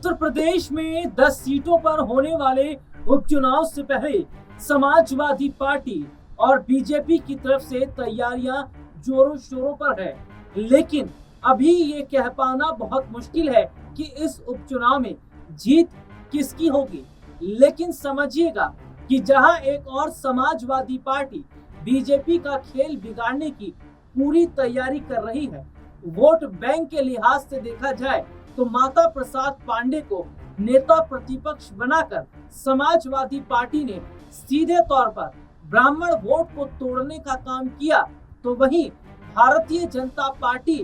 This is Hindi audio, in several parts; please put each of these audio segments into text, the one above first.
उत्तर प्रदेश में 10 सीटों पर होने वाले उपचुनाव से पहले समाजवादी पार्टी और बीजेपी की तरफ से तैयारियां जोरों शोरों पर है, लेकिन अभी ये कह पाना बहुत मुश्किल है कि इस उपचुनाव में जीत किसकी होगी। लेकिन समझिएगा कि जहां एक और समाजवादी पार्टी बीजेपी का खेल बिगाड़ने की पूरी तैयारी कर रही है, वोट बैंक के लिहाज से देखा जाए तो माता प्रसाद पांडे को नेता प्रतिपक्ष बनाकर समाजवादी पार्टी ने सीधे तौर पर ब्राह्मण वोट को तोड़ने का काम किया, तो वहीं भारतीय जनता पार्टी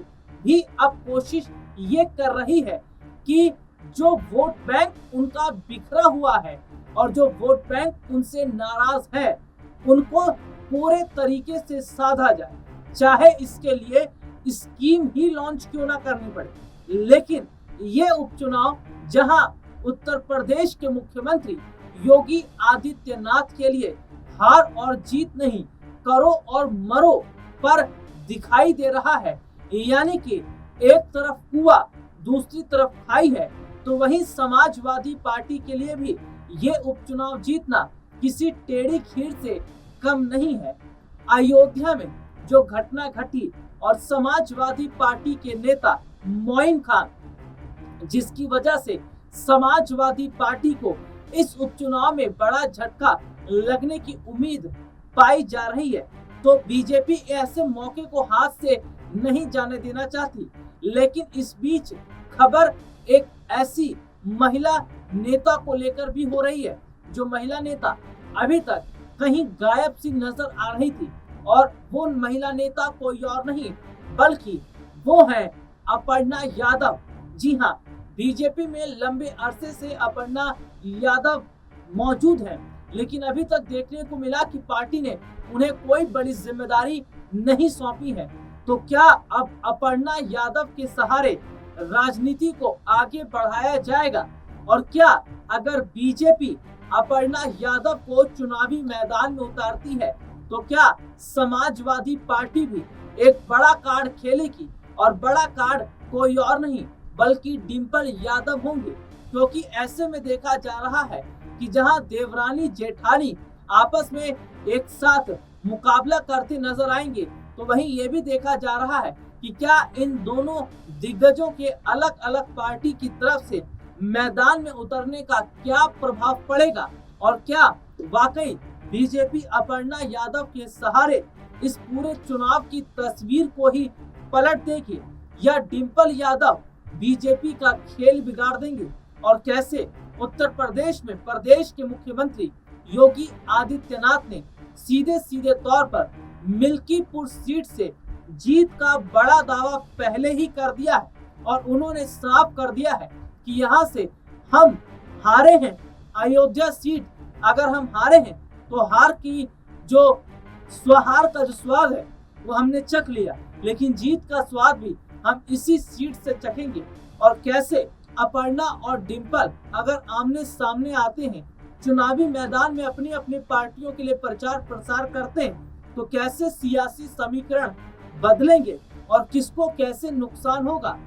भी अब कोशिश ये कर रही है कि जो वोट बैंक उनका बिखरा हुआ है और जो वोट बैंक उनसे नाराज है, उनको पूरे तरीके से साधा जाए, चाहे इसके लिए स्कीम ही लॉन्च क्यों ना करनी पड़े। लेकिन ये उपचुनाव जहां उत्तर प्रदेश के मुख्यमंत्री योगी आदित्यनाथ के लिए हार और जीत नहीं, करो और मरो पर दिखाई दे रहा है, यानी कि एक तरफ कुआं दूसरी तरफ खाई है, तो वहीं समाजवादी पार्टी के लिए भी ये उपचुनाव जीतना किसी टेढ़ी खीर से कम नहीं है। अयोध्या में जो घटना घटी और समाजवादी पार्टी के नेता मोइन खान, जिसकी वजह से समाजवादी पार्टी को इस उपचुनाव में बड़ा झटका लगने की उम्मीद पाई जा रही है, तो बीजेपी ऐसे मौके को हाथ से नहीं जाने देना चाहती। लेकिन इस बीच खबर एक ऐसी महिला नेता को लेकर भी हो रही है, जो महिला नेता अभी तक कहीं गायब सी नजर आ रही थी, और वो महिला नेता कोई और नहीं बल्कि वो है अपर्णा यादव। जी हाँ, बीजेपी में लंबे अरसे से अपर्णा यादव मौजूद हैं, लेकिन अभी तक देखने को मिला कि पार्टी ने उन्हें कोई बड़ी जिम्मेदारी नहीं सौंपी है। तो क्या अब अपर्णा यादव के सहारे राजनीति को आगे बढ़ाया जाएगा? और क्या अगर बीजेपी अपर्णा यादव को चुनावी मैदान में उतारती है, तो क्या समाजवादी पार्टी भी एक बड़ा कार्ड खेलेगी? और बड़ा कार्ड कोई और नहीं बल्कि डिंपल यादव होंगे, क्योंकि ऐसे में देखा जा रहा है कि जहां देवरानी जेठानी आपस में एक साथ मुकाबला करते नजर आएंगे, तो वहीं ये भी देखा जा रहा है कि क्या इन दोनों दिग्गजों के अलग अलग पार्टी की तरफ से मैदान में उतरने का क्या प्रभाव पड़ेगा, और क्या वाकई बीजेपी अपर्णा यादव के सहारे इस पूरे चुनाव की तस्वीर को ही पलट देगी, या डिंपल यादव बीजेपी का खेल बिगाड़ देंगे। और कैसे उत्तर प्रदेश में प्रदेश के मुख्यमंत्री योगी आदित्यनाथ ने सीधे सीधे तौर पर मिल्कीपुर सीट से जीत का बड़ा दावा पहले ही कर दिया है, और उन्होंने साफ कर दिया है कि यहाँ से हम हारे हैं। अयोध्या सीट अगर हम हारे हैं तो हार की जो स्वहार का जो स्वाद है वो हमने चख लिया, लेकिन जीत का स्वाद भी हम इसी सीट से चखेंगे। और कैसे अपर्णा और डिंपल अगर आमने सामने आते हैं, चुनावी मैदान में अपनी अपनी पार्टियों के लिए प्रचार प्रसार करते हैं, तो कैसे सियासी समीकरण बदलेंगे और किसको कैसे नुकसान होगा,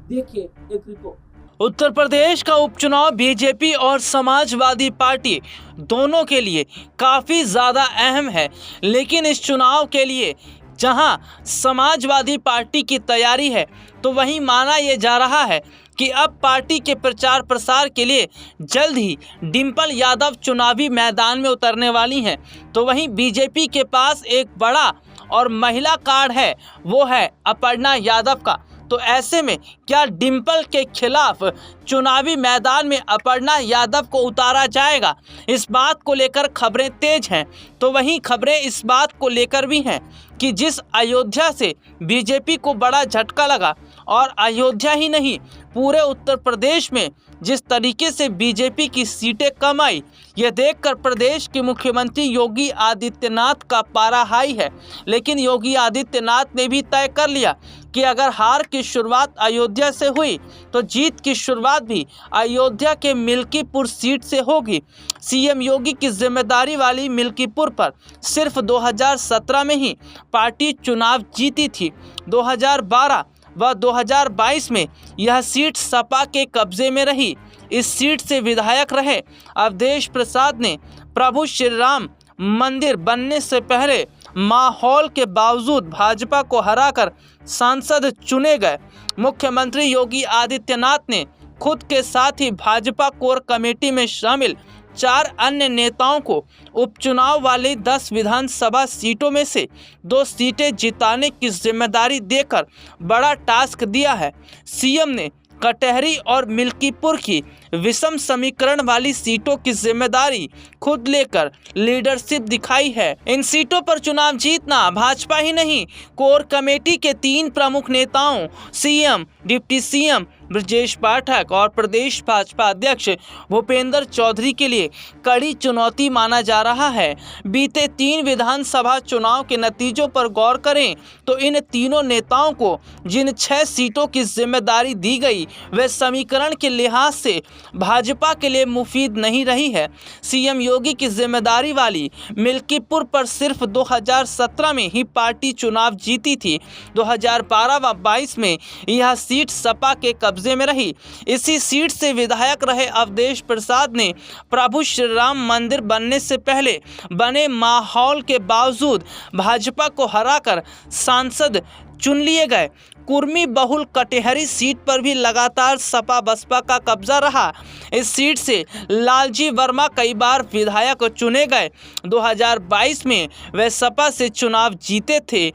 देखिए एक रिपोर्ट। उत्तर प्रदेश का उपचुनाव बीजेपी और समाजवादी पार्टी दोनों के लिए काफ़ी ज़्यादा अहम है, लेकिन इस चुनाव के लिए जहां समाजवादी पार्टी की तैयारी है, तो वहीं माना यह जा रहा है कि अब पार्टी के प्रचार प्रसार के लिए जल्द ही डिंपल यादव चुनावी मैदान में उतरने वाली हैं। तो वहीं बीजेपी के पास एक बड़ा और महिला कार्ड है, वो है अपर्णा यादव का। तो ऐसे में क्या डिंपल के खिलाफ चुनावी मैदान में अपर्णा यादव को उतारा जाएगा, इस बात को लेकर खबरें तेज हैं। तो वहीं खबरें इस बात को लेकर भी हैं कि जिस अयोध्या से बीजेपी को बड़ा झटका लगा, और अयोध्या ही नहीं पूरे उत्तर प्रदेश में जिस तरीके से बीजेपी की सीटें कम आई, यह देखकर प्रदेश के मुख्यमंत्री योगी आदित्यनाथ का पारा हाई है। लेकिन योगी आदित्यनाथ ने भी तय कर लिया कि अगर हार की शुरुआत अयोध्या से हुई तो जीत की शुरुआत भी अयोध्या के मिल्कीपुर सीट से होगी। सीएम योगी की जिम्मेदारी वाली मिल्कीपुर पर सिर्फ 2017 में ही पार्टी चुनाव जीती थी। 2012 व 2022 में यह सीट सपा के कब्जे में रही। इस सीट से विधायक रहे अवधेश प्रसाद ने प्रभु श्री राम मंदिर बनने से पहले माहौल के बावजूद भाजपा को हराकर सांसद चुने गए। मुख्यमंत्री योगी आदित्यनाथ ने खुद के साथ ही भाजपा कोर कमेटी में शामिल 4 अन्य नेताओं को उपचुनाव वाली 10 विधानसभा सीटों में से 2 सीटें जिताने की जिम्मेदारी देकर बड़ा टास्क दिया है। सीएम ने कटहरी और मिल्कीपुर की विषम समीकरण वाली सीटों की जिम्मेदारी खुद लेकर लीडरशिप दिखाई है। इन सीटों पर चुनाव जीतना भाजपा ही नहीं, कोर कमेटी के 3 प्रमुख नेताओं CM, deputy CM Brajesh Pathak और प्रदेश भाजपा अध्यक्ष भूपेंद्र चौधरी के लिए कड़ी चुनौती माना जा रहा है। बीते 3 विधानसभा चुनाव के नतीजों पर गौर करें तो इन तीनों नेताओं को जिन 6 सीटों की जिम्मेदारी दी गई वे समीकरण के लिहाज से भाजपा के लिए मुफीद नहीं रही है। सीएम योगी की जिम्मेदारी वाली मिल्कीपुर पर सिर्फ 2017 में ही पार्टी चुनाव जीती थी। 2012 व 22 में यह सीट सपा के कब्जे में रही। इसी सीट से विधायक रहे अवधेश प्रसाद ने प्रभु श्री राम मंदिर बनने से पहले बने माहौल के बावजूद भाजपा को हराकर सांसद चुन लिए गए। कुर्मी बहुल कटहरी सीट पर भी लगातार सपा बसपा का कब्जा रहा। इस सीट से लालजी वर्मा कई बार विधायक चुने गए। 2022 में वे सपा से चुनाव जीते थे।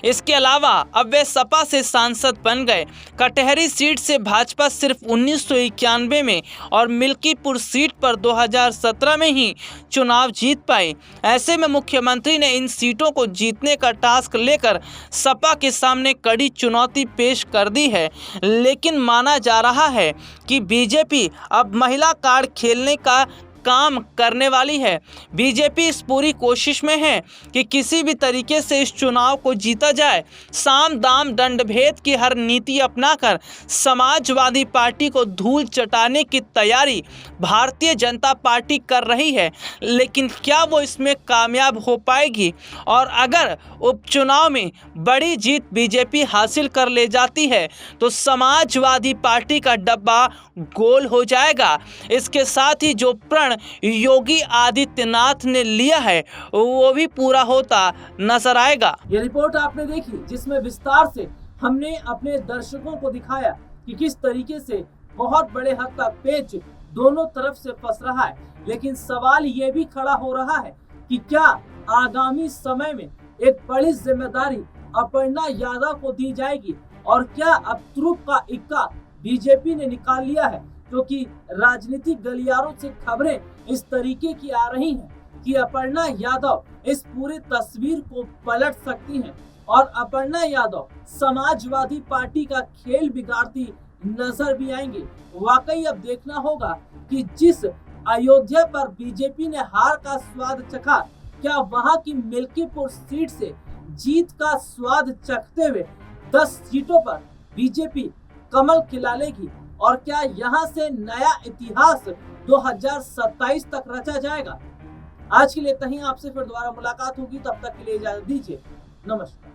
इसके अलावा अब वे सपा से सांसद बन गए। कटहरी सीट से भाजपा सिर्फ 1991 में और मिल्कीपुर सीट पर 2017 में ही चुनाव जीत पाई। ऐसे में मुख्यमंत्री ने इन सीटों को जीतने का टास्क लेकर सपा के सामने कड़ी चुनौती पेश कर दी है। लेकिन माना जा रहा है कि बीजेपी अब महिला कार्ड खेलने का काम करने वाली है। बीजेपी इस पूरी कोशिश में है कि किसी भी तरीके से इस चुनाव को जीता जाए। साम दाम दंड भेद की हर नीति अपनाकर समाजवादी पार्टी को धूल चटाने की तैयारी भारतीय जनता पार्टी कर रही है। लेकिन क्या वो इसमें कामयाब हो पाएगी? और अगर उपचुनाव में बड़ी जीत बीजेपी हासिल कर ले जाती है तो समाजवादी पार्टी का डब्बा गोल हो जाएगा। इसके साथ ही जो प्रण योगी आदित्यनाथ ने लिया है वो भी पूरा होता नजर आएगा। ये रिपोर्ट आपने देखी जिसमें विस्तार से हमने अपने दर्शकों को दिखाया कि किस तरीके से बहुत बड़े हद तक पेच दोनों तरफ से फंस रहा है। लेकिन सवाल ये भी खड़ा हो रहा है कि क्या आगामी समय में एक बड़ी जिम्मेदारी अपर्णा यादव को दी जाएगी? और क्या अब तुरुप का इक्का बीजेपी ने निकाल लिया है? क्योंकि राजनीतिक गलियारों से खबरें इस तरीके की आ रही हैं कि अपर्णा यादव इस पूरी तस्वीर को पलट सकती हैं और अपर्णा यादव समाजवादी पार्टी का खेल बिगाड़ती नजर भी आएंगी। वाकई अब देखना होगा कि जिस अयोध्या पर बीजेपी ने हार का स्वाद चखा, क्या वहां की मिल्कीपुर सीट से जीत का स्वाद चखते हुए 10 सीटों पर बीजेपी कमल खिला लेगी? और क्या यहां से नया इतिहास 2027 तक रचा जाएगा? आज के लिए इतना ही। आपसे फिर दोबारा मुलाकात होगी, तब तक के लिए इजाजत दीजिए। नमस्कार।